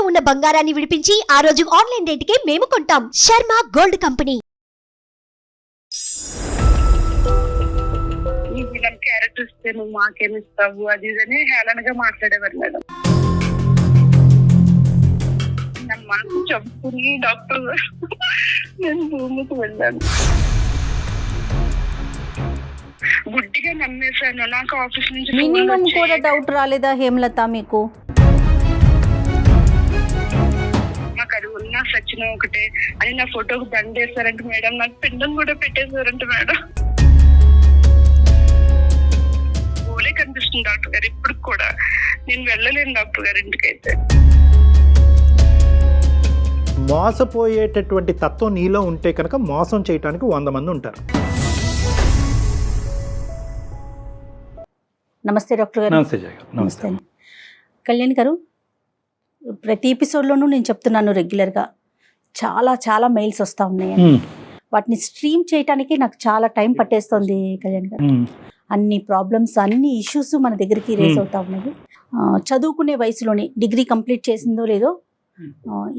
ఉన్న బంగారాన్ని విడిపించి ఆ రోజు ఆన్లైన్ రేటుకే మేము కొంటాం. Sharma gold company. ఈ విలన్ క్యారెక్టర్ ఇస్తే నువ్వు మాకేమి ఇస్తావు అది ఇదని హేళనగా మాట్లాడేవారు మేడం. నా మనసు చంపుకుని డాక్టర్ నేను భూమికి వెళ్ళాను. గుడ్డిగా నమ్మేశాను. నాకు ఆఫీస్ నుంచి మినిమం కూడా డౌట్ రాలేదా హేమలత మీకు? నాకు అది ఉన్నా సచిన ఒకటే అని నా ఫోటోకి బంద్ చేశారంట మేడం. నాకు పిండం కూడా పెట్టేశారంట మేడం. ఓలే కనిపిస్తుంది డాక్టర్ గారు ఇప్పుడు కూడా. నేను వెళ్ళలేను డాక్టర్ గారి ఇంటికైతే. మోసపోయేటటువంటి తత్వం నీలో ఉంటే కనుక మోసం చేయడానికి 100 మంది ఉంటారు. నమస్తే డాక్టర్ గారు. నమస్తే జయ గారు. నమస్తే. కళ్యాణ్ గారు, ప్రతి ఎపిసోడ్లోనూ నేను చెప్తున్నాను రెగ్యులర్గా చాలా చాలా మెయిల్స్ వస్తూ ఉన్నాయి. వాటిని స్ట్రీమ్ చేయడానికి నాకు చాలా టైం పట్టేస్తుంది కళ్యాణ్ గారు. అన్ని ప్రాబ్లమ్స్, అన్ని ఇష్యూస్ మన దగ్గరికి రేస్ అవుతా ఉన్నాయి. చదువుకునే వయసులోని డిగ్రీ కంప్లీట్ చేసిందో లేదో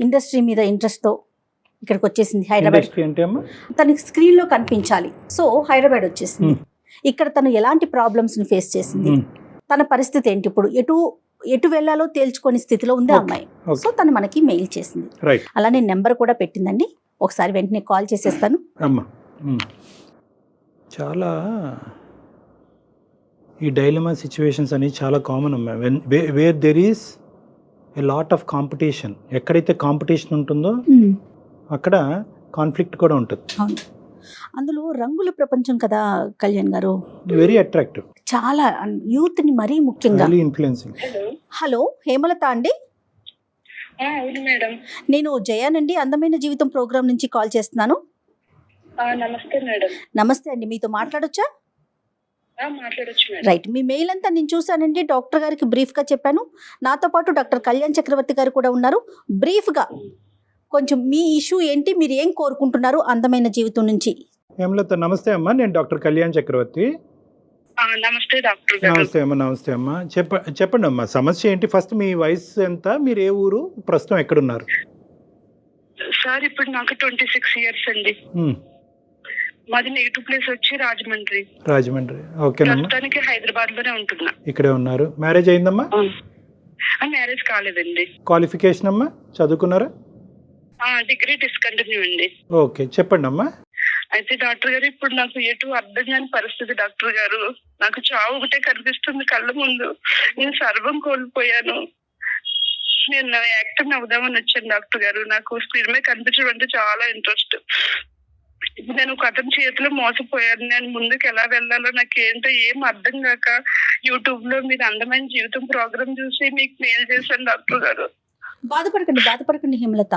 ఇండస్ట్రీ మీద ఇంట్రెస్ట్తో ఇక్కడికి వచ్చేసింది హైదరాబాద్. తనకి స్క్రీన్లో కనిపించాలి, సో హైదరాబాద్ వచ్చేసింది. ఇక్కడ తను ఎలాంటి ప్రాబ్లమ్స్ని ఫేస్ చేసింది, తన పరిస్థితి ఏంటి, ఇప్పుడు ఎటు వెళ్ళాలో తేల్చుకొని స్థితిలో ఉంది ఆ అమ్మాయి. సో తను మనకి మెయిల్ చేసింది. అలానే నెంబర్ కూడా పెట్టిందండి. ఒకసారి వెంటనే కాల్ చేసేస్తాను. చాలా ఈ డైలమా సిచ్యువేషన్స్ అనేవి చాలా కామన్ అమ్మా. Where there is a lot of competition. ఎక్కడైతే కాంపిటీషన్ ఉంటుందో అక్కడ కాన్ఫ్లిక్ట్ కూడా ఉంటుంది. అందులో రంగుల ప్రపంచం కదా కళ్యాణ్ గారు, వెరీ అట్రాక్టివ్, చాలా యూత్ ని మరీ ముఖ్యంగా ఇన్ఫ్లుయెన్సింగ్. హలో హేమలత అండి, మేడం నేను జయానండి, అందమైన జీవితం ప్రోగ్రామ్ నుంచి కాల్ చేస్తున్నాను. నమస్తే మేడం. నమస్తే అండి, మీతో మాట్లాడొచ్చా? మాట్లాడొచ్చు మేడం. రైట్, మీ మెయిల్ అంతా నేను చూసానండి. డాక్టర్ గారికి బ్రీఫ్గా చెప్పాను. నాతో పాటు డాక్టర్ కళ్యాణ్ చక్రవర్తి గారు కూడా ఉన్నారు. బ్రీఫ్గా కొంచెం మీ ఇష్యూ ఏంటి, మీరు ఏం కోరుకుంటున్నారు అందమైన జీవితం నుంచి? హేమలత నమస్తే అమ్మా, నేను డాక్టర్ కళ్యాణ్ చక్రవర్తి. నమస్తే డాక్టర్. నమస్తే అమ్మా. నమస్తే అమ్మా, చెప్పండి అమ్మా సమస్య ఏంటి? ఫస్ట్ మీ వయసు ఎంత, మీరు ఏ ఊరు, ప్రస్తుతం ఎక్కడున్నారు? సార్ ఇప్పుడు నాకు 26 ఇయర్స్ అండి. మాది నేటివ్ ప్లేస్ వచ్చి రాజమండ్రి. ఓకేనమ్మా. ప్రస్తుతానికి హైదరాబాద్ లోనే ఉంటున్నా. ఇక్కడే ఉన్నారు. మ్యారేజ్ అయిందమ్మా? మ్యారేజ్ కాలేదండి. క్వాలిఫికేషన్ అమ్మా, చదువుకున్నారా? డిగ్రీ డిస్కంటిన్యూ అండి. ఓకే, చెప్పండి అమ్మా. అయితే డాక్టర్ గారు ఇప్పుడు నాకు ఎటు అర్థం కాని పరిస్థితి డాక్టర్ గారు. నాకు చావు ఒకటే కనిపిస్తుంది కళ్ళ ముందు. నేను సర్వం కోల్పోయాను. నేను యాక్టింగ్ అవుదామని వచ్చాను డాక్టర్ గారు. నాకు స్క్రీన్ మీద కనిపించడం అంటే చాలా ఇంట్రెస్ట్. ఇప్పుడు నేను ఒక అతని చేతిలో మోసపోయాను. నేను ముందుకు ఎలా వెళ్ళాలో నాకు ఏంటో ఏం అర్థం కాక యూట్యూబ్ లో మీరు అందమైన జీవితం ప్రోగ్రామ్ చూసి మీకు మెయిల్ చేశాను డాక్టర్ గారు. బాధపడకండి హేమలత,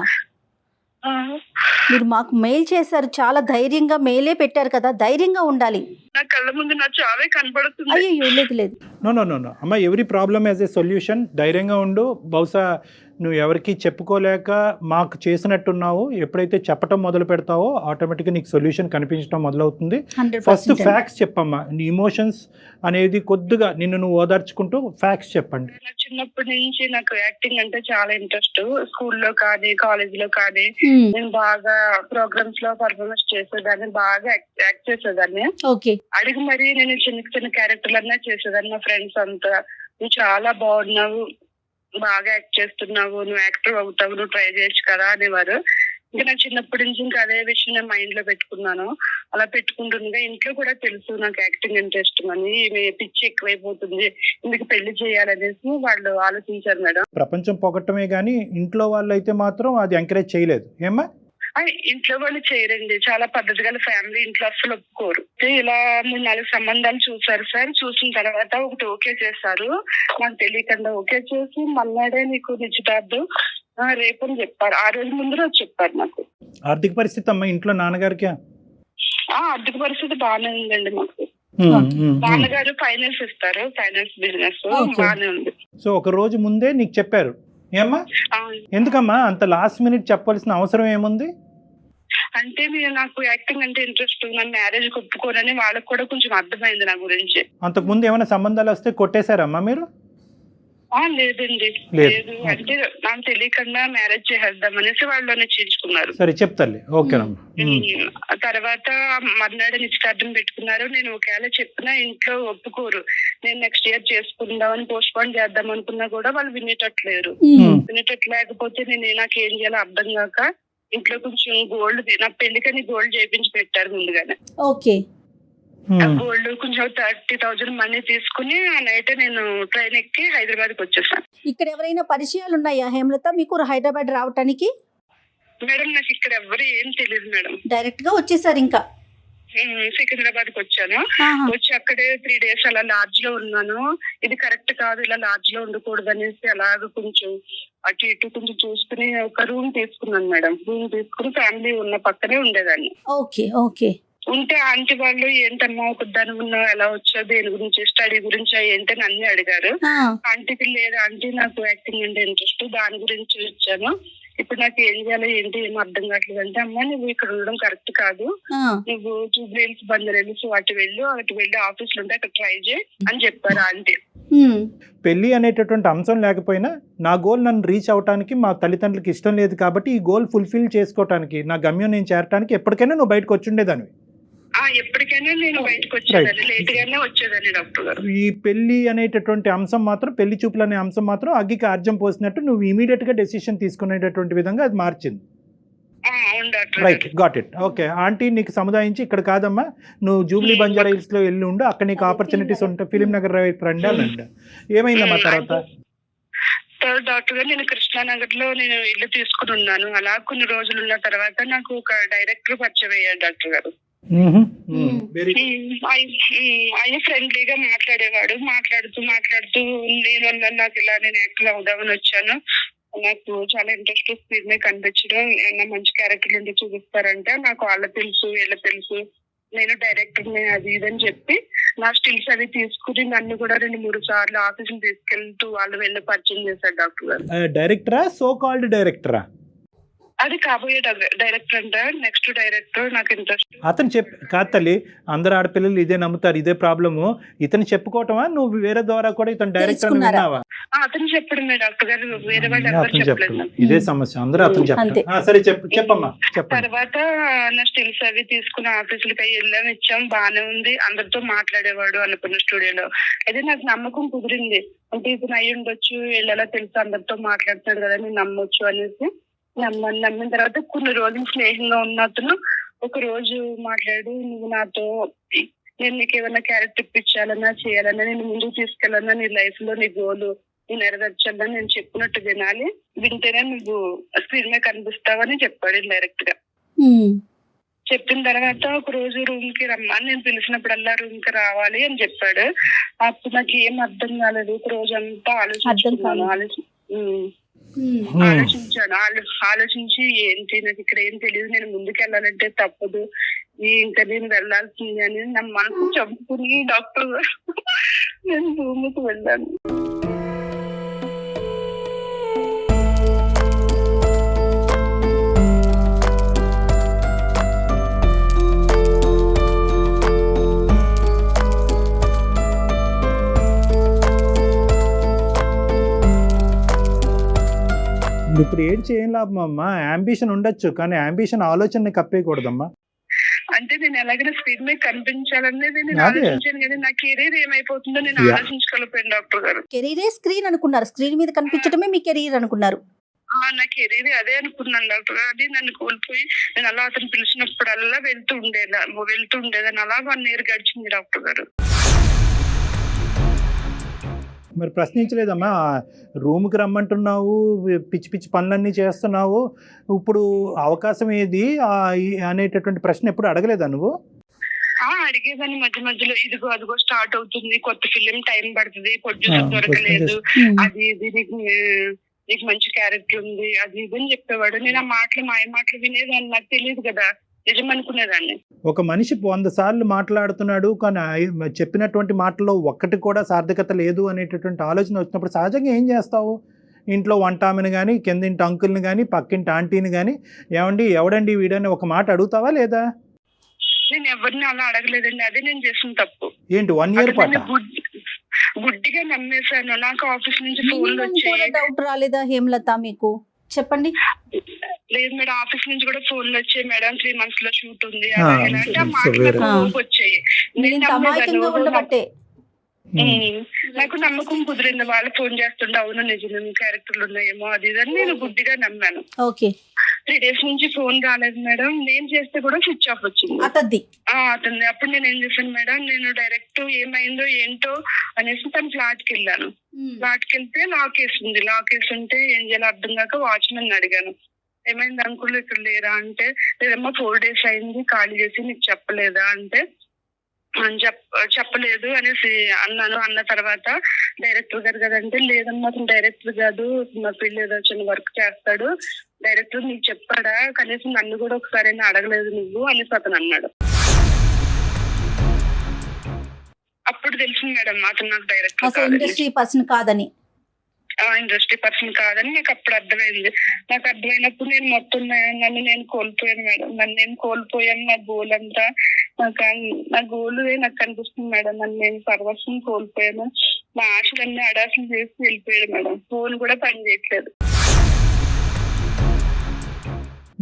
మీరు మాకు మెయిల్ చేశారు, చాలా ధైర్యంగా మెయిలే పెట్టారు కదా, ధైర్యంగా ఉండాలి. నా కళ్ళ ముందు నా చావే కనబడుతుంది. అయ్యో లేదు. నో అమ్మా, every problem as a solution. ధైర్యంగా ఉండు. బహుశా నువ్వు ఎవరికి చెప్పుకోలేక మాకు చేసినట్టున్నావు. ఎప్పుడైతే చెప్పటం మొదలు పెడతావో ఆటోమేటిక్గా నీకు సొల్యూషన్ కనిపించడం మొదలవుతుంది. ఫస్ట్ ఫ్యాక్ట్స్ చెప్పమ్మా. నీ ఇమోషన్స్ అనేది కొద్దిగా నిన్ను నువ్వు ఓదార్చుకుంటూ ఫ్యాక్ట్స్ చెప్పండి. చిన్నప్పటి నుంచి నాకు యాక్టింగ్ అంటే చాలా ఇంట్రెస్ట్. స్కూల్లో కానీ కాలేజ్ లో కానీ నేను బాగా ప్రోగ్రామ్స్ లో పర్ఫార్మెన్స్ చేసేదాన్ని, బాగా యాక్ట్ చేసేదాన్ని. అడిగి మరి నేను చిన్న క్యారెక్టర్లు అన్నా చేసేదాన్ని. మా ఫ్రెండ్స్ అంతా నువ్వు చాలా బాగున్నావు, బాగా యాక్ట్ చేస్తున్నావు, నువ్వు యాక్టర్ అవుతావు, నువ్వు ట్రై చేయొచ్చు కదా అనేవారు. ఇంకా నాకు చిన్నప్పటి నుంచి ఇంకా అదే విషయం నేను మైండ్ లో పెట్టుకున్నాను. అలా పెట్టుకుంటుండగా ఇంట్లో కూడా తెలుసు నాకు యాక్టింగ్ అంటే ఇష్టం అని. పిచ్చి ఎక్కువైపోతుంది, ఇందుకు పెళ్లి చేయాలనేసి వాళ్ళు ఆలోచించారు మేడం. ప్రపంచం పొగట్టమే గానీ ఇంట్లో వాళ్ళు అయితే మాత్రం అది ఎంకరేజ్ చేయలేదు. ఏమ్మా? ఇంట్లో వాళ్ళు చేయరండి. చాలా పద్ధతి గల ఫ్యామిలీ, ఇంట్లో అస్సలు ఒప్పుకోరు. ఇలా 3-4 సంబంధాలు చూసారు సార్. చూసిన తర్వాత ఒకటి ఓకే చేశారు. నాకు తెలియకుండా ఓకే చేసి మన్నాడే నీకు నిశ్చితార్థం రేపు అని చెప్పారు. ఆ రోజు ముందు రోజు చెప్పారు నాకు. ఆర్థిక పరిస్థితి అమ్మా ఇంట్లో నాన్నగారికి? ఆర్థిక పరిస్థితి బాగానే ఉందండి మాకు. నాన్నగారు ఫైనాన్స్ ఇస్తారు, ఫైనాన్స్ బిజినెస్ బాగానే ఉంది. సో ఒక రోజు ముందే నీకు చెప్పారు. ఏమ్మా ఎందుకమ్మా అంత లాస్ట్ మినిట్ చెప్పాల్సిన అవసరం ఏముంది? అంటే మీరు నాకు యాక్టింగ్ అంటే ఇంట్రెస్ట్, నన్ను మ్యారేజ్ ఒప్పుకోనని వాళ్ళకి కూడా కొంచెం అర్థమైంది నా గురించి. అంతకు ముందు ఏమైనా సంబంధాలు వస్తే కొట్టేశారమ్మా మీరు? లేదండి, లేదు. లేదు. అంటే నాకు తెలియకుండా మ్యారేజ్ చేసేద్దాం అనేసి వాళ్ళు నిశ్చయించుకున్నారు. సరే చెప్తాలే, ఓకేనమ్మా. ఆ తర్వాత మర్నాడు నిశ్చితార్థం పెట్టుకున్నారు. నేను ఒకవేళ చెప్పినా ఇంట్లో ఒప్పుకోరు. నేను నెక్స్ట్ ఇయర్ చేసుకుందామని పోస్ట్ పోన్ చేద్దాం అనుకున్నా కూడా వాళ్ళు వినేటట్లేరు. వినేటట్లు లేకపోతే నాకు ఏం చేయాలో అర్థం కాక ఇంట్లో కొంచెం గోల్డ్, నా పెళ్లికని గోల్డ్ చేయించి పెట్టారు ముందుగానే. ఓకే. గోల్డ్ కొంచెం 30,000 మనీ తీసుకుని ఆ నైట్ నేను ట్రైన్ ఎక్కి హైదరాబాద్కి వచ్చేసాను. ఇక్కడ ఎవరైనా పరిచయాలు ఉన్నాయా హేమలత మీకు హైదరాబాద్ రావటానికి? మేడం నాకు ఇక్కడ ఎవరు ఏం తెలియదు మేడం. డైరెక్ట్ గా వచ్చేసారు ఇంకా? సికింద్రాబాద్కి వచ్చాను. వచ్చి అక్కడే 3 days అలా లాడ్జ్ లో ఉన్నాను. ఇది కరెక్ట్ కాదు, ఇలా లాడ్జ్ లో ఉండకూడదు అనేసి అలాగ కొంచెం అటు ఇటు కొంచెం చూసుకుని ఒక రూమ్ తీసుకున్నాను మేడం. రూమ్ తీసుకుని ఫ్యామిలీ ఉన్న పక్కనే ఉండేదాన్ని. Okay okay. ఉంటే ఆంటీ వాళ్ళు ఏంటమ్మా ఒకదాని ఉన్నావు, ఎలా వచ్చావు, దేని గురించి, స్టడీ గురించి ఏంటని అన్ని అడిగారు. ఆంటీకి లేదు ఆంటీ నాకు యాక్టింగ్ అంటే ఇంట్రెస్ట్, దాని గురించి వచ్చాను. ఇప్పుడు నాకు ఏం చేయాలో ఏంటి ఏం అర్థం కావట్లేదు అంటే, అమ్మా నువ్వు ఇక్కడ ఉండడం కరెక్ట్ కాదు, నువ్వు జూబ్లీహిల్స్, బంజారాహిల్స్ అటు వెళ్ళి ఆఫీసులు ఉంటే అక్కడ ట్రై చేయి అని చెప్పారు ఆంటీ. పెళ్లి అనేటటువంటి అంశం లేకపోయినా నా గోల్ నన్ను రీచ్ అవడానికి మా తల్లిదండ్రులకి ఇష్టం లేదు కాబట్టి ఈ గోల్ ఫుల్ఫిల్ చేసుకోవటానికి, నా గమ్యం నేను చేరటానికి ఎప్పటికైనా నువ్వు బయటకు వచ్చి ఉండేదాన్ని. ఎప్పటికైనా నేను బయటకు వచ్చేదాన్ని, లేట్ గానే వచ్చేదాన్ని డాక్టర్ గారు. ఈ పెళ్లి అనేటటువంటి అంశం మాత్రం, పెళ్లి చూపులు అనే అంశం మాత్రం అగ్గికి ఆర్జం పోసినట్టు నువ్వు ఇమీడియట్ గా డెసిషన్ తీసుకునేటటువంటి విధంగా అది మార్చింది. Right, got it. Okay, aunty నీకు సముదాయించి ఇక్కడ కాదమ్మా నువ్వు జూబ్లీ బంజారాహిల్స్ లో వెళ్ళి ఉండు, అక్కడ నీకు ఆపర్చునిటీస్ ఉంటాయి, ఫిలిం నగర్ రండి అనండి. ఏమైందమ్మా తర్వాత? డాక్టర్ గారు నేను కృష్ణానగర్ లో నేను ఇల్లు తీసుకుని ఉన్నాను. అలా కొన్ని రోజులు ఉన్న తర్వాత నాకు ఒక డైరెక్టర్ పరిచయం అయ్యారు డాక్టర్ గారు. ఆయన ఫ్రెండ్లీగా మాట్లాడేవాడు. మాట్లాడుతూ నేను నాకు ఇలా నేను యాక్టర్ అవుదామని వచ్చాను, నాకు చాలా ఇంట్రెస్ట్ స్క్రీన్ మీద కనిపించడం, ఏమన్నా మంచి క్యారెక్టర్ ఉంటే చూపిస్తారంటే నాకు వాళ్ళ తెలుసు వీళ్ళ తెలుసు, నేను డైరెక్టర్ అది ఇదని చెప్పి నా స్టిల్స్ అవి తీసుకుని నన్ను కూడా 2-3 సార్లు ఆఫీసులు తీసుకెళ్తూ వాళ్ళు వెళ్ళి పరిచయం చేశారు డాక్టర్ గారు. డైరెక్టరా, సో కాల్డ్ డైరెక్టరా? అది కాబోయే డైరెక్టర్ అంట, నెక్స్ట్ డైరెక్టర్. నాకు ఇంట్రెస్ట్. అతను కాదు తల్లి, అందరు ఆడపిల్లలు ఇదే నమ్ముతారు, ఇదే ప్రాబ్లము. ఇతను చెప్పుకోవటమా, నువ్వు వేరే ద్వారా కూడా ఇతను డైరెక్టర్ విన్నావా? అతను చెప్పడమే డాక్టర్ గారు, వేరే వాళ్ళు ఎవరు చెప్పలేదు. ఇదే సమస్య, అందరూ అతను చెప్తారు. సరే చెప్పమ్మా. తర్వాత నా స్టిల్స్ అవి తీసుకుని ఆఫీసులకి వెళ్ళాము, ఇచ్చాం, బానే ఉంది, అందరితో మాట్లాడేవాడు అనుకున్న స్టూడియోలో. అయితే నాకు నమ్మకం కుదిరింది, అంటే ఇతను అయ్యి ఉండొచ్చు, వీళ్ళెలా తెలుసు అందరితో మాట్లాడుతున్నాడు కదా, నేను నమ్మొచ్చు అనేసి నమ్మిన తర్వాత కొన్ని రోజులు స్నేహంగా ఉన్న అతను ఒక రోజు మాట్లాడు, నువ్వు నాతో నేను నీకు ఏమైనా క్యారెక్టర్ ఇప్పించాలన్నా చేయాలన్నా, నేను ముందుకు తీసుకెళ్ళాలన్నా, నీ లైఫ్ లో నీ గోలు నేను నెరవేర్చాలన్నా నేను చెప్పినట్టు వినాలి, వింటేనే నువ్వు స్క్రీన్ మీద కనిపిస్తావని చెప్పాడు డైరెక్ట్ గా. చెప్పిన తర్వాత ఒక రోజు రూమ్ కి రమ్మని, నేను పిలిచినప్పుడల్లా రూమ్ కి రావాలి అని చెప్పాడు. అప్పుడు నాకు ఏం అర్థం కాలేదు, ఒక రోజు అంతా ఆలోచించి ఏంటి నాకు ఇక్కడ ఏం తెలియదు, నేను ముందుకు వెళ్ళాలంటే తప్పదు, ఇంకా నేను వెళ్లాల్సింది అని నా మనసు చంపుకుని డాక్టర్ నేను రూమ్కి వెళ్ళాను. ఇప్పుడు ఏం చేయం లాభం అమ్మా, అంబిషన్ ఉండొచ్చు కానీ అంబిషన్ ఆలోచన కప్పేయకూడదమ్మా. అంటే నేను ఎలాగైనా స్క్రీన్ మీద కనిపించాలనేది నేను ఆలోచించాను కానీ నా కెరీర్ ఏమైపోతుందో నేను ఆలోచించగలిపోయాను డాక్టర్ గారు. కెరీరే స్క్రీన్ అనుకున్నారు, స్క్రీన్ మీద కనిపించడమే మీ కెరీర్ అనుకున్నారు. నా కెరీర్ అదే అనుకున్నాను డాక్టర్ గారు. అది నన్ను కోల్పోయి నేను అలా అతను పిలిచినప్పుడల్లా వెళ్తూ ఉండేదాన్ని. అలా 1 year గడిచింది డాక్టర్ గారు. మరి ప్రశ్నించలేదమ్మా, రూమ్కి రమ్మంటున్నావు, పిచ్చి పిచ్చి పనులన్నీ చేస్తున్నావు, ఇప్పుడు అవకాశం ఏది అనేటటువంటి ప్రశ్న ఎప్పుడు అడగలేదా నువ్వు? అడిగేదాన్ని మధ్యలో, ఇదిగో అదిగో స్టార్ట్ అవుతుంది, కొత్త ఫిలిం టైం పడుతుంది, ప్రొడ్యూసర్ దొరకలేదు, అది ఇది నీకు మంచి క్యారెక్టర్ ఉంది, అది ఇది అని చెప్పేవాడు. నేను ఆ మాయ మాటలు వినేదాన్ని, నాకు తెలియదు కదా, నిజం అనుకునేదాన్ని. ఒక మనిషి 100 సార్లు మాట్లాడుతున్నాడు కానీ చెప్పినటువంటి మాటల్లో ఒక్కటి కూడా సార్థకత లేదు అనేటటువంటి ఆలోచన వచ్చినప్పుడు సహజంగా ఏం చేస్తావు? ఇంట్లో వంటామిని కానీ, కిందింటి అంకుల్ని కానీ, పక్కింటి ఆంటీని కానీ, ఎవడండి వీడని ఒక మాట అడుగుతావా లేదా? నేను ఎవరిని అలా అడగలేదండి, అదే నేను చేసిన తప్పు. ఏంటి 1 year పాట? గుడ్డిగా నమ్మేశాను. నాకు ఆఫీస్ నుంచి ఫోన్లు మినిమం వచ్చాయి. కూడా డౌట్ రాలేదా హేమలత మీకు? చెప్పండి. లేదు మేడం, ఆఫీస్ నుంచి కూడా ఫోన్లు వచ్చాయి మేడం, 3 months లో షూట్ ఉంది ఆ, అంటే ఆ so మాటలు very- నాకు వచ్చాయి. మీరు ఇంత అమాయకంగా ఉండబట్టే. నాకు నమ్మకం కుదిరింది. వాళ్ళు ఫోన్ చేస్తుండే అవును నిజమే క్యారెక్టర్లు ఉన్నాయేమో అది ఇది అని నేను గుడ్డిగా నమ్మాను. ఓకే. 3 days నుంచి ఫోన్ రాలేదు మేడం. నేను చేస్తే కూడా స్విచ్ ఆఫ్ వచ్చింది. అతద్ది. అతను అప్పుడు నేను ఏం చేశాను మేడం, నేను డైరెక్ట్ ఏమైందో ఏంటో అనేసి తన ఫ్లాట్ కి వెళ్ళాను. ఫ్లాట్ కి వెళ్తే లాక్ వేసింది. లాక్ వేసి ఉంటే ఏం చేయాలో అర్థం కాక వాచ్మెన్ అడిగాను, ఏమైంది అంకుల్ ఇక్కడ లేరా అంటే, లేదమ్మా 4 days అయింది ఖాళీ చేసి నీకు చెప్పలేదా అంటే, చెప్పలేదు అనేసి అన్నాను. అన్న తర్వాత డైరెక్టర్ గారు కదంటే, లేదమ్మా అతను డైరెక్టర్ కాదు, మా పిల్ల ఏదో చిన్న వర్క్ చేస్తాడు, డైరెక్టర్ నీకు చెప్పాడా, కనీసం నన్ను కూడా ఒకసారి అడగలేదు నువ్వు అనేసి అతను అన్నాడు. అప్పుడు తెలిసింది మేడం అతను నాకు అసలు ఇండస్ట్రీ డైరెక్టర్ పర్సన్ కాదని. ఇండస్ట్రీ పర్సన్ కాదని నాకు అప్పుడు అర్థమైంది. నాకు అర్థమైనప్పుడు నేను మొత్తం నన్ను నేను కోల్పోయాను మేడం. నన్ను నేను కోల్పోయాను. నా గోల్ అంతా నా గోల్ నాకు కనిపిస్తుంది మేడం. నన్ను నేను సర్వస్వం కోల్పోయాను. నా ఆశలన్నీ అడాసలు చేసి వెళ్ళిపోయాడు మేడం. ఫోన్ కూడా పని చేయట్లేదు.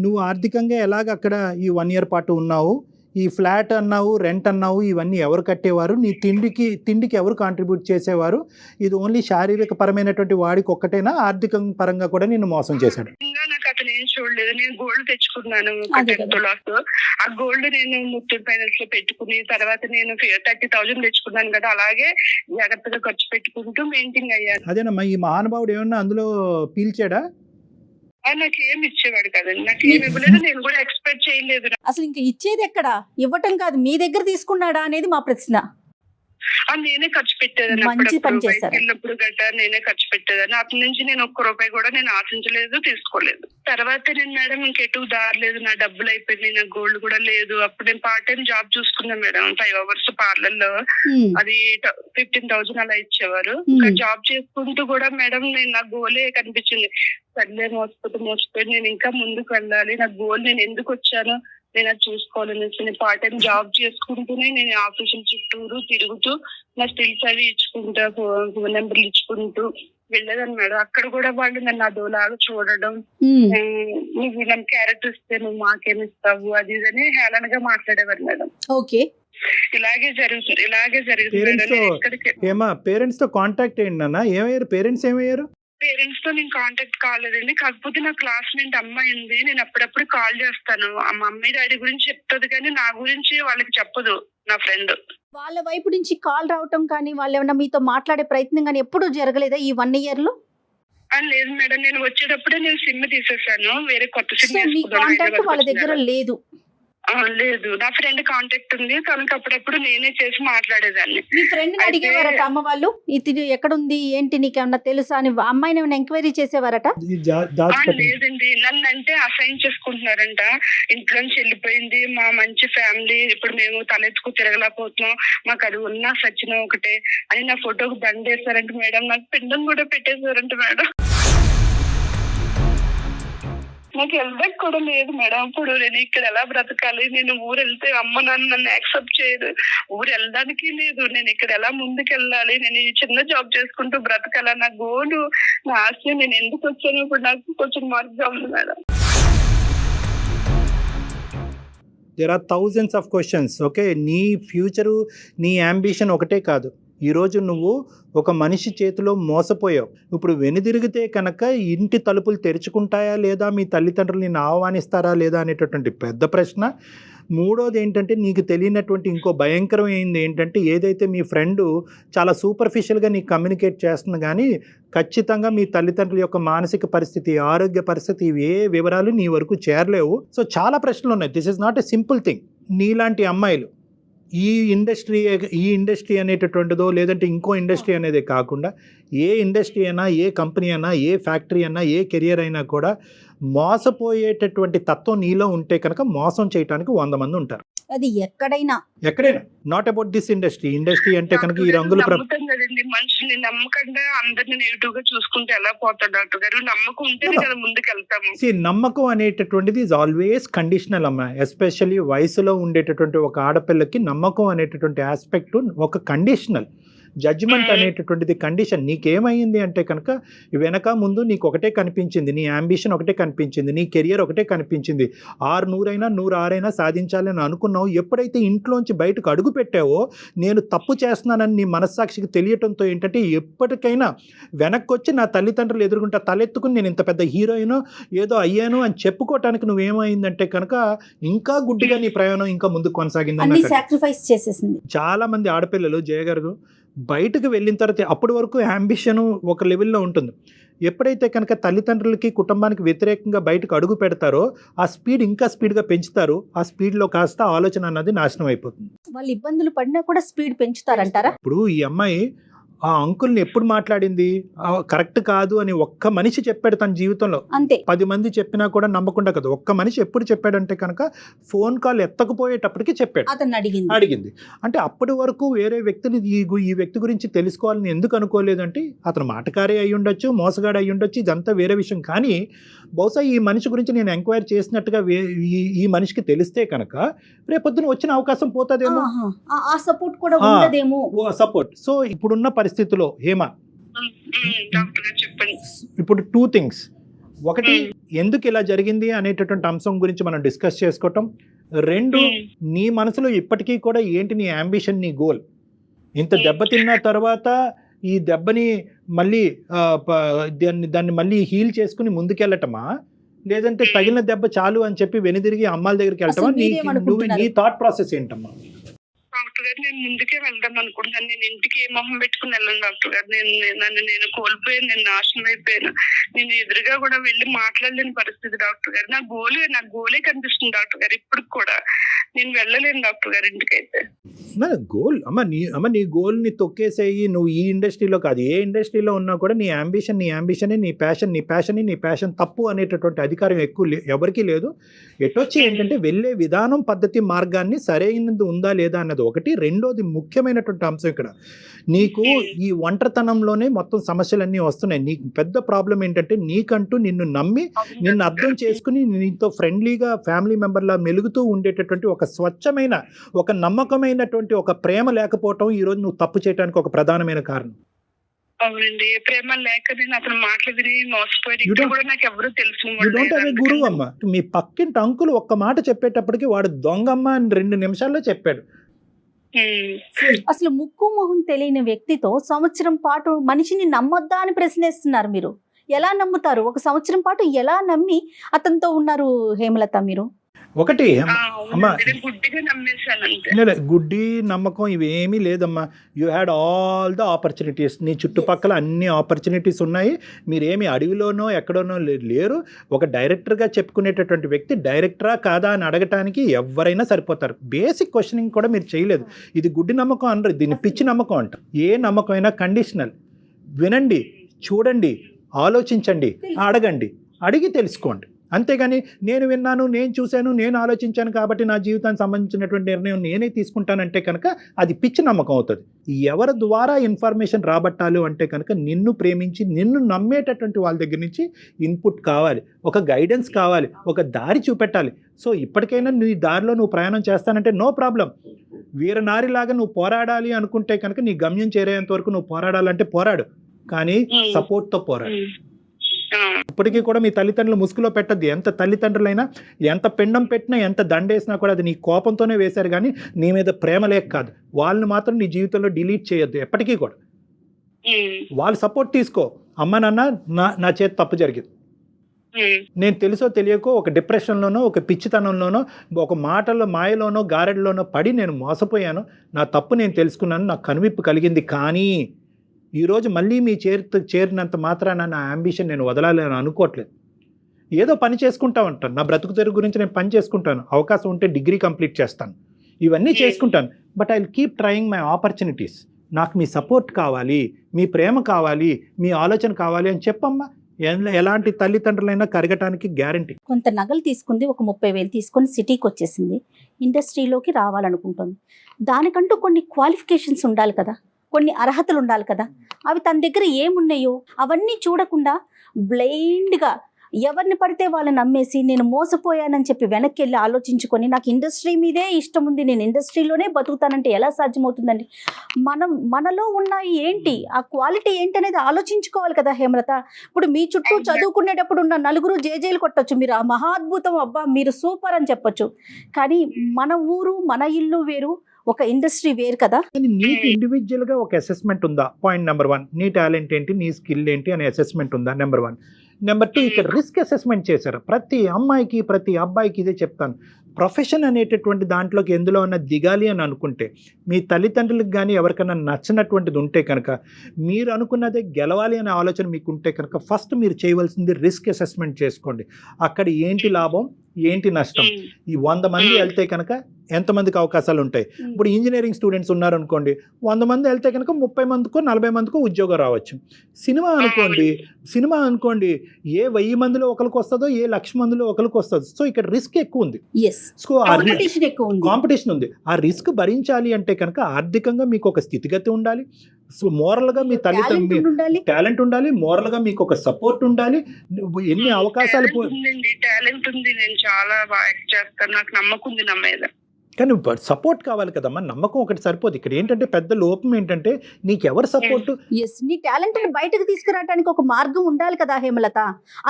నువ్వు ఆర్థికంగా ఎలాగ అక్కడ ఈ 1 year పాటు ఉన్నావు? ఈ ఫ్లాట్ అన్నావు, రెంట్ అన్నావు, ఇవన్నీ ఎవరు కట్టేవారు? నీ తిండికి ఎవరు కాంట్రిబ్యూట్ చేసేవారు? ఇది ఓన్లీ శారీరక పరమైనటువంటి వాడికి ఒక్కటేనా, ఆర్థిక పరంగా కూడా నిన్ను మోసం చేశాడు? ఇంకా నాకు అతను ఏం చూడలేదు. నేను గోల్డ్ తెచ్చుకున్నాను అదే 10 tulas. ఆ గోల్డ్ నేను ముత్తూట్ ఫైనాన్స్ లో పెట్టుకుని తర్వాత నేను 30,000 తెచ్చుకున్నాను కదా, అలాగే జాగ్రత్తగా ఖర్చు పెట్టుకుంటూ మెయింటైన్ అయ్యాను. అదేనమ్మా, ఈ మహానుభావుడు ఏమన్నా అందులో పీల్చాడా? నాకు ఏమి ఇచ్చేవాడు కదండి, నాకు ఏమి ఇవ్వలేదు. నేను కూడా ఎక్స్పెక్ట్ చేయలేదు. అసలు ఇంకా ఇచ్చేది ఎక్కడ? ఇవ్వటం కాదు, మీ దగ్గర తీసుకున్నాడా అనేది మా ప్రశ్న. నేనే ఖర్చు పెట్టేదాన్ని. మంచి పని అప్పుడప్పుడు చేశారు. బయటకు వెళ్ళినప్పుడు గట్టా నేనే ఖర్చు పెట్టేదాన్ని. అతని నుంచి నేను 1 రూపాయి కూడా నేను ఆశించలేదు, తీసుకోలేదు. తర్వాత నేను మేడం ఇంకెటు దారలేదు, నా డబ్బులు అయిపోయింది, నా గోల్డ్ కూడా లేదు. అప్పుడు నేను పార్ట్ టైం జాబ్ చూసుకున్నా మేడం, 5 hours పార్లర్ లో. అది 15,000 అలా ఇచ్చేవారు. జాబ్ చేసుకుంటూ కూడా మేడం నేను నా గోలే కనిపించింది. సర్లే మోసపోయి నేను ఇంకా ముందుకు వెళ్ళాలి, నా గోల్ నేను ఎందుకు వచ్చాను నేను అది చూసుకోవాలనేసి నేను పార్ట్ టైం జాబ్ చేసుకుంటూనే నేను ఆఫీసుల చుట్టూరు తిరుగుతూ నా స్టిల్స్ అవి ఇచ్చుకుంటా, ఫోన్ నెంబర్లు ఇచ్చుకుంటూ వెళ్ళేదాన్ని మేడం. అక్కడ కూడా వాళ్ళు నన్ను అదోలాగా చూడడం, నువ్వు నన్ను క్యారెక్టర్ ఇస్తే నువ్వు మాకేమి ఇస్తావు అది ఇదని హేళనగా మాట్లాడేవారు మేడం. ఓకే. ఇలాగే జరుగుతుంది. పేరెంట్స్ తో కాంటాక్ట్ ఏంటి అన్న? ఏమయ్యారు పేరెంట్స్? ఏమయ్యారు పేరెంట్స్ తో నేను కాంటాక్ట్ కాలేదండి. కాకపోతే నా క్లాస్మేట్ అమ్మాయి ఉంది, నేను అప్పుడప్పుడు కాల్ చేస్తాను. ఆ మమ్మీ డాడీ గురించి చెప్తుంది కానీ నా గురించి వాళ్ళకి చెప్పదు. నా ఫ్రెండ్ వాళ్ళ వైపు నుంచి కాల్ రావటం కానీ వాళ్ళు ఏమన్నా మీతో మాట్లాడే ప్రయత్నం కానీ ఎప్పుడు జరగలేదా ఈ 1 year లో? లేదు మేడం, నేను వచ్చేటప్పుడే నేను సిమ్ తీసేసాను, వేరే కొత్త సో సిమ్ మీ కాంటాక్ట్ వాళ్ళ దగ్గర లేదు? లేదు. నా ఫ్రెండ్ కాంటాక్ట్ ఉంది, తనకి అప్పుడప్పుడు నేనే చేసి మాట్లాడేదాన్ని. మీ ఫ్రెండ్ అడిగేవారట అమ్మ వాళ్ళు, ఇది ఎక్కడుంది ఏంటి నీకేమన్నా తెలుసా అని అమ్మాయిని ఏమైనా ఎంక్వైరీ చేసేవారట? లేదండి, నన్ను అంటే అసైన్ చేసుకుంటున్నారంట. ఇంట్లో నుంచి వెళ్ళిపోయింది, మా మంచి ఫ్యామిలీ, ఇప్పుడు మేము తలెత్తుకు తిరగలేకపోతున్నాం, మాకు అది ఉన్నా సచిన ఒకటే అని నా ఫోటోకి దండేశారంట మేడం. నాకు పిండం కూడా పెట్టేశారంట మేడం. నాకు వెళ్ళడానికి కూడా లేదు మేడం. ఇప్పుడు నేను ఇక్కడ ఎలా బ్రతకాలి? నేను ఊరు వెళ్తే అమ్మ నాన్న నన్ను యాక్సెప్ట్ చేయదు, ఊరు వెళ్ళడానికి లేదు. నేను ఇక్కడ ఎలా ముందుకు వెళ్ళాలి? నేను ఈ చిన్న జాబ్ చేసుకుంటూ బ్రతకాల, నా గోలు, నా ఆశ, నేను ఎందుకు వచ్చాను ఇప్పుడు నాకు కొంచెం మార్పుగా ఉంది madam. There are thousands of questions. Okay, నీ ఫ్యూచరు, నీ యాంబిషన్ ఒకటే కాదు. ఈరోజు నువ్వు ఒక మనిషి చేతిలో మోసపోయావు. ఇప్పుడు వెనుదిరిగితే కనుక ఇంటి తలుపులు తెరుచుకుంటాయా లేదా, మీ తల్లిదండ్రులు నిన్ను ఆహ్వానిస్తారా లేదా అనేటటువంటి పెద్ద ప్రశ్న. మూడోది ఏంటంటే, నీకు తెలియనటువంటి ఇంకో భయంకరమైంది ఏంటంటే, ఏదైతే మీ ఫ్రెండు చాలా సూపర్ఫిషియల్గా నీకు కమ్యూనికేట్ చేస్తుంది కానీ ఖచ్చితంగా మీ తల్లిదండ్రుల యొక్క మానసిక పరిస్థితి, ఆరోగ్య పరిస్థితి, ఏ వివరాలు నీ వరకు చేరలేవు. సో చాలా ప్రశ్నలు ఉన్నాయి. This is not a simple thing. నీలాంటి అమ్మాయిలు ఈ ఇండస్ట్రీ అనేటటువంటిదో లేదంటే ఇంకో ఇండస్ట్రీ అనేదే కాకుండా ఏ ఇండస్ట్రీ అయినా, ఏ కంపెనీ అయినా, ఏ ఫ్యాక్టరీ అయినా, ఏ కెరియర్ అయినా కూడా మోసపోయేటటువంటి తత్వం నీలో ఉంటే కనుక మోసం చేయడానికి 100 మంది ఉంటారు. అది ఎక్కడైనా నాట్ అబౌట్ దిస్ ఇండస్ట్రీ అంటే కనుక ఈ రంగుల నమ్ముతాం కదండి, మనుషుల్ని నమ్మకుండా అందరిని నెగిటివ్ గా చూసుకుంటే ఎలా పోతాడు డాక్టర్ గారు? నమ్మకం ఉంటేనే కదా ముందుకు వెళ్తాము. నమ్మకం అనేటటువంటిది ఈజ్ ఆల్వేస్ కండిషనల్ అమ్మా. ఎస్పెషల్లీ వయసులో ఉండేటటువంటి ఒక ఆడపిల్లకి నమ్మకం అనేటటువంటి ఆస్పెక్ట్ ఒక కండిషనల్. జడ్జిమెంట్ అనేటటువంటిది కండిషన్. నీకేమైంది అంటే కనుక వెనక ముందు నీకు ఒకటే కనిపించింది, నీ అంబిషన్ ఒకటే కనిపించింది, నీ కెరియర్ ఒకటే కనిపించింది. 100 100 సాధించాలని అనుకున్నావు. ఎప్పుడైతే ఇంట్లోంచి బయటకు అడుగు పెట్టావో నేను తప్పు చేస్తున్నానని నీ మనస్సాక్షికి తెలియటంతో ఏంటంటే ఎప్పటికైనా వెనక్కి వచ్చి నా తల్లిదండ్రులు ఎదుర్కొంటా తలెత్తుకుని నేను ఇంత పెద్ద హీరోయినో ఏదో అయ్యాను అని చెప్పుకోవటానికి నువ్వేమైందంటే కనుక ఇంకా గుడ్డిగా నీ ప్రయాణం ఇంకా ముందుకు కొనసాగింది. సాక్రిఫైస్ చేసేసింది. చాలా మంది ఆడపిల్లలు జయగారు బయటకు వెళ్ళిన తర్వాత అప్పటి వరకు అంబిషన్ ఒక లెవెల్లో ఉంటుంది. ఎప్పుడైతే కనుక తల్లిదండ్రులకి కుటుంబానికి వ్యతిరేకంగా బయటకు అడుగు పెడతారో ఆ స్పీడ్ ఇంకా స్పీడ్గా పెంచుతారు. ఆ స్పీడ్లో కాస్త ఆలోచన అన్నది నాశనం అయిపోతుంది. వాళ్ళు ఇబ్బందులు పడినా కూడా స్పీడ్ పెంచుతారంటారా? ఇప్పుడు ఈ అమ్మాయి ఆ అంకుల్ని ఎప్పుడు మాట్లాడింది కరెక్ట్ కాదు అని ఒక్క మనిషి చెప్పాడు తన జీవితంలో. అంతే. 10 మంది చెప్పినా కూడా నమ్మకుండా కదా. ఒక్క మనిషి ఎప్పుడు చెప్పాడంటే కనుక ఫోన్ కాల్ ఎత్తకపోయేటప్పటికి చెప్పాడు. అతను అడిగింది అంటే అప్పటి వరకు వేరే వ్యక్తిని ఈ వ్యక్తి గురించి తెలుసుకోవాలని ఎందుకు అనుకోలేదంటే అతను మాటకారి అయి ఉండొచ్చు, మోసగాడు అయి ఉండొచ్చు, ఇదంతా వేరే విషయం. కానీ బహుశా ఈ మనిషి గురించి నేను ఎంక్వైరీ చేసినట్టుగా ఈ మనిషికి తెలిస్తే కనుక రేపొద్దున వచ్చిన అవకాశం పోతుందేమో, ఆ సపోర్ట్ కూడా ఉండదేమో. సపోర్ట్. సో ఇప్పుడున్న పరిస్థితిలో హేమ ఇప్పుడు 2 things. ఒకటి, ఎందుకు ఇలా జరిగింది అనేటటువంటి అంశం గురించి మనం డిస్కస్ చేసుకోవటం. 2, నీ మనసులో ఇప్పటికీ కూడా ఏంటి నీ అంబిషన్, నీ గోల్. ఇంత దెబ్బతిన్న తర్వాత ఈ దెబ్బని మళ్ళీ దాన్ని మళ్ళీ హీల్ చేసుకుని ముందుకెళ్ళటమా, లేదంటే తగిలిన దెబ్బ చాలు అని చెప్పి వెనుదిరిగి అమ్మాల దగ్గరికి వెళ్ళటమా? నీ థాట్ ప్రాసెస్ ఏంటమ్మా? డాక్టర్ గారు నేను ముందుకే వెళ్దాం అనుకుంటున్నాను. నేను ఇంటికి ఏ మొహం పెట్టుకుని వెళ్ళను డాక్టర్ గారు. నేను కోల్పోయాను, నేను నాశనం అయిపోయాను. నేను ఎదురుగా కూడా వెళ్ళి మాట్లాడలేని పరిస్థితి డాక్టర్ గారు. నా గోలే కనిపిస్తుంది డాక్టర్ గారు. ఇప్పుడు కూడా నేను వెళ్ళలేను డాక్టర్ గారు ఇంటికైతే. గోల్ నీ గోల్ని తొక్కేసేయి. నువ్వు ఈ ఇండస్ట్రీలో కాదు, ఏ ఇండస్ట్రీలో ఉన్నా కూడా నీ అంబిషనే నీ ప్యాషన్ తప్పు అనేటటువంటి అధికారం ఎక్కువ ఎవరికీ లేదు. ఎటొచ్చి ఏంటంటే వెళ్ళే విధానం, పద్ధతి, మార్గాన్ని సరైనది ఉందా లేదా అన్నది ఒకటి. రెండోది ముఖ్యమైనటువంటి అంశం ఇక్కడ, నీకు ఈ ఒంటరితనంలోనే మొత్తం సమస్యలన్నీ వస్తున్నాయి. నీకు పెద్ద ప్రాబ్లం ఏంటంటే నీకంటూ నిన్ను నమ్మి నిన్ను అర్థం చేసుకుని నీతో ఫ్రెండ్లీగా ఫ్యామిలీ మెంబర్లా మెలుగుతూ ఉండేటటువంటి ఒక స్వచ్ఛమైన, ఒక నమ్మకమైనటువంటి ఒక ప్రేమ లేకపోవటం ఈరోజు నువ్వు తప్పు చేయడానికి ఒక ప్రధానమైన కారణం. అవునండి, ప్రేమ లేక నేను అతను మాటలు విని మోసపోయి కూడా నాకు ఎవరు తెలుసు. గురువు అమ్మ, మీ పక్కింటి అంకులు ఒక్క మాట చెప్పేటప్పటికి వాడు దొంగమ్మ అని 2 నిమిషాల్లో చెప్పాడు. అసలు ముక్కు మొహం తెలియని వ్యక్తితో సంవత్సరం పాటు మనిషిని నమ్మొద్దా అని ప్రశ్నిస్తున్నారు. మీరు ఎలా నమ్ముతారు? 1 సంవత్సరం పాటు ఎలా నమ్మి అతనితో ఉన్నారు హేమలత మీరు? ఒకటి అమ్మా, గుడ్డి నమ్మకం ఇవేమీ లేదమ్మా. You had all the opportunities. నీ చుట్టుపక్కల అన్ని ఆపర్చునిటీస్ ఉన్నాయి. మీరేమి అడవిలోనో ఎక్కడోనో లేరు. ఒక డైరెక్టర్గా చెప్పుకునేటటువంటి వ్యక్తి డైరెక్టరా కాదా అని అడగటానికి ఎవరైనా సరిపోతారు. బేసిక్ క్వశ్చనింగ్ కూడా మీరు చేయలేదు. ఇది గుడ్డి నమ్మకం అనరు, దీన్ని పిచ్చి నమ్మకం అంట. ఏ నమ్మకం అయినా కండిషనల్. వినండి, చూడండి, ఆలోచించండి, అడగండి, అడిగి తెలుసుకోండి. అంతేగాని నేను విన్నాను, నేను చూశాను, నేను ఆలోచించాను కాబట్టి నా జీవితానికి సంబంధించినటువంటి నిర్ణయం నేనే తీసుకుంటానంటే కనుక అది పిచ్చి నమ్మకం అవుతుంది. ఎవరి ద్వారా ఇన్ఫర్మేషన్ రాబట్టాలి అంటే కనుక నిన్ను ప్రేమించి నిన్ను నమ్మేటటువంటి వాళ్ళ దగ్గర నుంచి ఇన్పుట్ కావాలి, ఒక గైడెన్స్ కావాలి, ఒక దారి చూపెట్టాలి. సో ఇప్పటికైనా నీ దారిలో నువ్వు ప్రయాణం చేస్తానంటే నో ప్రాబ్లం. వీరనారిలాగా నువ్వు పోరాడాలి అనుకుంటే కనుక నీ గమ్యం చేరేంత వరకు నువ్వు పోరాడాలంటే పోరాడు, కానీ సపోర్ట్తో పోరాడు. ఇప్పటికీ కూడా మీ తల్లిదండ్రులు ముసుగులో పెట్టద్దు. ఎంత తల్లిదండ్రులైనా ఎంత పిండం పెట్టినా ఎంత దండేసినా కూడా అది నీ కోపంతోనే వేశారు, కానీ నీ మీద ప్రేమ లేక కాదు. వాళ్ళని మాత్రం నీ జీవితంలో డిలీట్ చేయొద్దు ఎప్పటికీ కూడా. వాళ్ళ సపోర్ట్ తీసుకో. అమ్మ నాన్న నా చేతి తప్పు జరిగింది, నేను తెలుసో తెలియకో ఒక డిప్రెషన్లోనో ఒక పిచ్చితనంలోనో ఒక మాటల్లో మాయలోనో గారెడ్లోనో పడి నేను మోసపోయాను, నా తప్పు నేను తెలుసుకున్నాను, నాకు కనువిప్పు కలిగింది. కానీ ఈరోజు మళ్ళీ మీ చేరినంత మాత్రాన నా అంబిషన్ నేను వదలాలి అని అనుకోవట్లేదు. ఏదో పని చేసుకుంటా ఉంటాను, నా బ్రతుకు తెరుగు గురించి నేను పని చేసుకుంటాను, అవకాశం ఉంటే డిగ్రీ కంప్లీట్ చేస్తాను, ఇవన్నీ చేసుకుంటాను. But I will keep trying my opportunities. నాకు మీ సపోర్ట్ కావాలి, మీ ప్రేమ కావాలి, మీ ఆలోచన కావాలి అని చెప్పమ్మా. ఎలాంటి తల్లిదండ్రులైనా కరగటానికి గ్యారంటీ. కొంత నగలు తీసుకుంది, ఒక 30,000 తీసుకొని సిటీకి వచ్చేసింది, ఇండస్ట్రీలోకి రావాలనుకుంటుంది. దానికంటూ కొన్ని క్వాలిఫికేషన్స్ ఉండాలి కదా, కొన్ని అర్హతలు ఉండాలి కదా. అవి తన దగ్గర ఏమున్నాయో అవన్నీ చూడకుండా బ్లైండ్గా ఎవరిని పడితే వాళ్ళని నమ్మేసి నేను మోసపోయానని చెప్పి వెనక్కి వెళ్ళి ఆలోచించుకొని నాకు ఇండస్ట్రీ మీదే ఇష్టం ఉంది, నేను ఇండస్ట్రీలోనే బతుకుతానంటే ఎలా సాధ్యమవుతుందండి? మనలో ఉన్నాయి ఏంటి, ఆ క్వాలిటీ ఏంటి అనేది ఆలోచించుకోవాలి కదా హేమలత. ఇప్పుడు మీ చుట్టూ చదువుకునేటప్పుడు ఉన్న నలుగురు జేజేలు కొట్టచ్చు, మీరు ఆ మహాద్భుతం, అబ్బా మీరు సూపర్ అని చెప్పొచ్చు. కానీ మన ఊరు మన ఇల్లు వేరు, ఒక ఇండస్ట్రీ వేరు కదా. నీకు ఇండివిజువల్ గా ఒక అసెస్మెంట్ ఉందా? పాయింట్ నెంబర్ 1, నీ టాలెంట్ ఏంటి, నీ స్కిల్ ఏంటి అనే అసెస్మెంట్ ఉందా? నెంబర్ 1. నెంబర్ 2, ఇక్కడ రిస్క్ అసెస్మెంట్ చేశారు. ప్రతి అమ్మాయికి ప్రతి అబ్బాయికి ఇదే చెప్తాను, ప్రొఫెషన్ అనేటటువంటి దాంట్లోకి ఎందులో ఉన్న దిగాలి అని అనుకుంటే, మీ తల్లిదండ్రులకు కానీ ఎవరికైనా నచ్చినటువంటిది ఉంటే కనుక, మీరు అనుకున్నదే గెలవాలి అనే ఆలోచన మీకు ఉంటే కనుక, ఫస్ట్ మీరు చేయవలసింది రిస్క్ అసెస్మెంట్ చేసుకోండి. అక్కడ ఏంటి లాభం, ఏంటి నష్టం, ఈ 100 మంది వెళ్తే కనుక ఎంతమందికి అవకాశాలు ఉంటాయి. ఇప్పుడు ఇంజనీరింగ్ స్టూడెంట్స్ ఉన్నారనుకోండి, 100 మంది వెళ్తే కనుక 30 మందికో 40 మందికో ఉద్యోగం రావచ్చు. సినిమా అనుకోండి ఏ 1000 మందిలో ఒకరికి వస్తుందో, ఏ 1,00,000 మందిలో ఒకరికి వస్తుందో. సో ఇక్కడ రిస్క్ ఎక్కువ ఉంది. సో కాంపిటీషన్ ఉంది. ఆ రిస్క్ భరించాలి అంటే కనుక ఆర్థికంగా మీకు ఒక స్థితిగతి ఉండాలి, సో మోరల్గా మీ తల్లిదండ్రులు టాలెంట్ ఉండాలి, మోరల్గా మీకు ఒక సపోర్ట్ ఉండాలి. ఎన్ని అవకాశాలు టాలెంట్ ఉంది, నేను చాలా బాగా యాక్ట్ చేస్తాను, నాకు నమ్మకం ఉంది నా మీద. కానీ సపోర్ట్ కావాలి కదమ్మా, నమ్మకం ఒకటి సరిపోదు. ఇక్కడ ఏంటంటే పెద్ద లోపం ఏంటంటే నీకెవరు సపోర్ట్. నీ టాలెంట్ బయటకు తీసుకురావడానికి ఒక మార్గం ఉండాలి కదా హేమలత.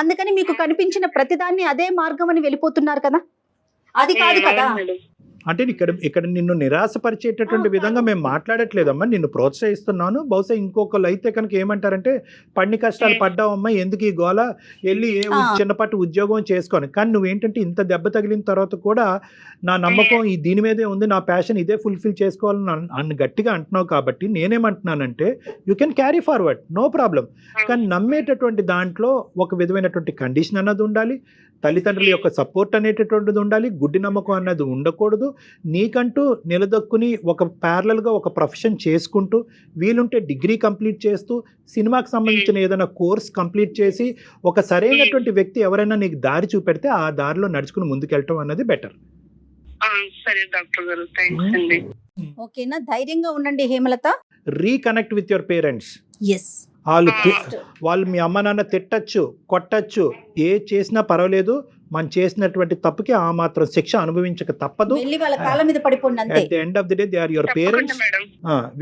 అందుకని మీకు కనిపించిన ప్రతిదాన్ని అదే మార్గం అని వెళ్ళిపోతున్నారు కదా, అది కాదు కదా. అంటే ఇక్కడ నిన్ను నిరాశపరిచేటటువంటి విధంగా మేము మాట్లాడట్లేదమ్మా, నిన్ను ప్రోత్సహిస్తున్నాను. బహుశా ఇంకొకళ్ళు అయితే కనుక ఏమంటారంటే, పడిని కష్టాలు పడ్డావమ్మా, ఎందుకు ఈ గోల, వెళ్ళి చిన్నపాటి ఉద్యోగం చేసుకొని. కానీ నువ్వేంటంటే ఇంత దెబ్బ తగిలిన తర్వాత కూడా నా నమ్మకం దీని మీదే ఉంది, నా ప్యాషన్ ఇదే ఫుల్ఫిల్ చేసుకోవాలని అన్ని గట్టిగా అంటున్నావు. కాబట్టి నేనేమంటున్నానంటే, you can carry forward, no problem. కానీ నమ్మేటటువంటి దాంట్లో ఒక విధమైనటువంటి కండిషన్ అన్నది ఉండాలి, తల్లిదండ్రుల యొక్క సపోర్ట్ అనేటటువంటిది ఉండాలి, గుడ్డి నమ్మకం అన్నది ఉండకూడదు. నీకంటూ నిలదొక్కుని ఒక ప్యారలల్గా ఒక ప్రొఫెషన్ చేసుకుంటూ, వీలుంటే డిగ్రీ కంప్లీట్ చేస్తూ, సినిమాకి సంబంధించిన ఏదైనా కోర్స్ కంప్లీట్ చేసి, ఒక సరైనటువంటి వ్యక్తి ఎవరైనా నీకు దారి చూపెడితే ఆ దారిలో నడుచుకుని ముందుకెళ్ళటం అన్నది బెటర్. సరే డాక్టర్ గారు, థాంక్స్ అండి. ఓకేనా, ధైర్యంగా ఉండండి Hemalatha. Reconnect with your parents. Yes, వాళ్ళు మీ అమ్మ నాన్న తిట్టచ్చు, కొట్టచ్చు, ఏ చేసినా పర్వాలేదు, మనం చేసినటువంటి తప్పుకి ఆ మాత్రం శిక్ష అనుభవించక తప్పదు. At the end of the day they are your parents.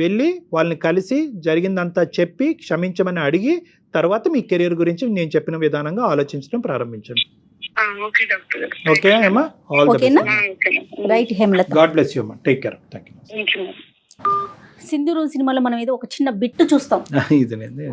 వెళ్ళి వాళ్ళని కలిసి జరిగిందంతా చెప్పి క్షమించమని అడిగి తర్వాత మీ కెరీర్ గురించి నేను చెప్పిన విధానంగా ఆలోచించడం ప్రారంభించండి. ఓకే అమ్మా, all the best. Right Hemalatha, God bless you అమ్మా, టేక్ కేర్. థాంక్యూ. సింధూరు సినిమాలో మనం ఏదో ఒక చిన్న బిట్టు చూస్తాం,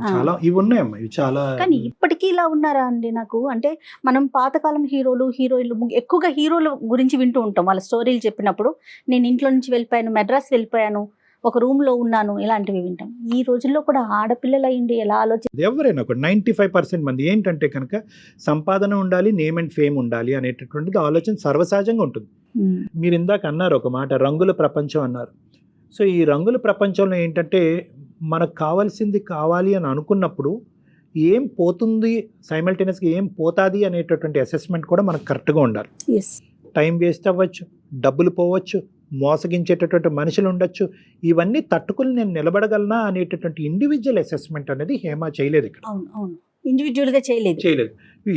చాలా ఇవి ఉన్నాయమ్మా, ఇవి చాలా. కానీ ఇప్పటికీ ఇలా ఉన్నారా అండి? నాకు అంటే మనం పాతకాలం హీరోలు హీరోయిన్లు ఎక్కువగా హీరోల గురించి వింటూ ఉంటాం, వాళ్ళ స్టోరీలు చెప్పినప్పుడు నేను ఇంట్లో నుంచి వెళ్ళిపోయాను, మెడ్రాస్ వెళ్ళిపోయాను, ఒక రూమ్ లో ఉన్నాను, ఇలాంటివి వింటాం. ఈ రోజుల్లో కూడా ఆడపిల్లలు అయ్యింది ఎలా ఆలోచించారు? ఎవరైనా కూడా 95% మంది ఏంటంటే కనుక సంపాదన ఉండాలి, నేమ్ అండ్ ఫేమ్ ఉండాలి అనేటటువంటిది ఆలోచన సర్వసహజంగా ఉంటుంది. మీరు ఇందాక అన్నారు ఒక మాట, రంగుల ప్రపంచం అన్నారు. సో ఈ రంగుల ప్రపంచంలో ఏంటంటే మనకు కావాల్సింది కావాలి అని అనుకున్నప్పుడు ఏం పోతుంది, సైమల్టేనియస్గా ఏం పోతుంది అనేటటువంటి అసెస్మెంట్ కూడా మనకు కరెక్ట్గా ఉండాలి. టైం వేస్ట్ అవ్వచ్చు, డబ్బులు పోవచ్చు, మోసగించేటటువంటి మనుషులు ఉండొచ్చు, ఇవన్నీ తట్టుకుని నేను నిలబడగలనా అనేటటువంటి ఇండివిజువల్ అసెస్మెంట్ అనేది హేమ చేయలేదు ఇక్కడ. ఇండివిజువల్ గా చేయలేదు.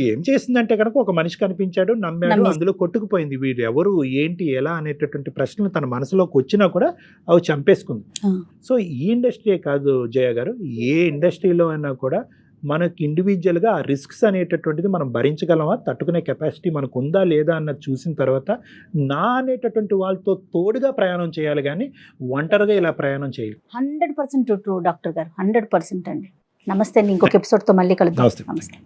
ఏం చేసిందంటే కనుక ఒక మనిషి కనిపించాడు, నమ్మాడు, అందులో కొట్టుకుపోయింది. వీడు ఎవరు, ఏంటి, ఎలా అనేటటువంటి ప్రశ్నలు తన మనసులోకి వచ్చినా కూడా అవి చంపేసుకుంది. సో ఈ ఇండస్ట్రీ కాదు జయ గారు, ఏ ఇండస్ట్రీలో అయినా కూడా మనకి ఇండివిజువల్గా ఆ రిస్క్స్ అనేటటువంటిది మనం భరించగలమా, తట్టుకునే కెపాసిటీ మనకు ఉందా లేదా అన్నది చూసిన తర్వాత నా అనేటటువంటి వాళ్ళతో తోడుగా ప్రయాణం చేయాలి, కానీ ఒంటరిగా ఇలా ప్రయాణం చేయాలి. 100% ట్రూ డాక్టర్ గారు, 100% అండి. నమస్తే అండి, ఇంకొక ఎపిసోడ్తో మళ్ళీ కలుద్దాం. నమస్తే.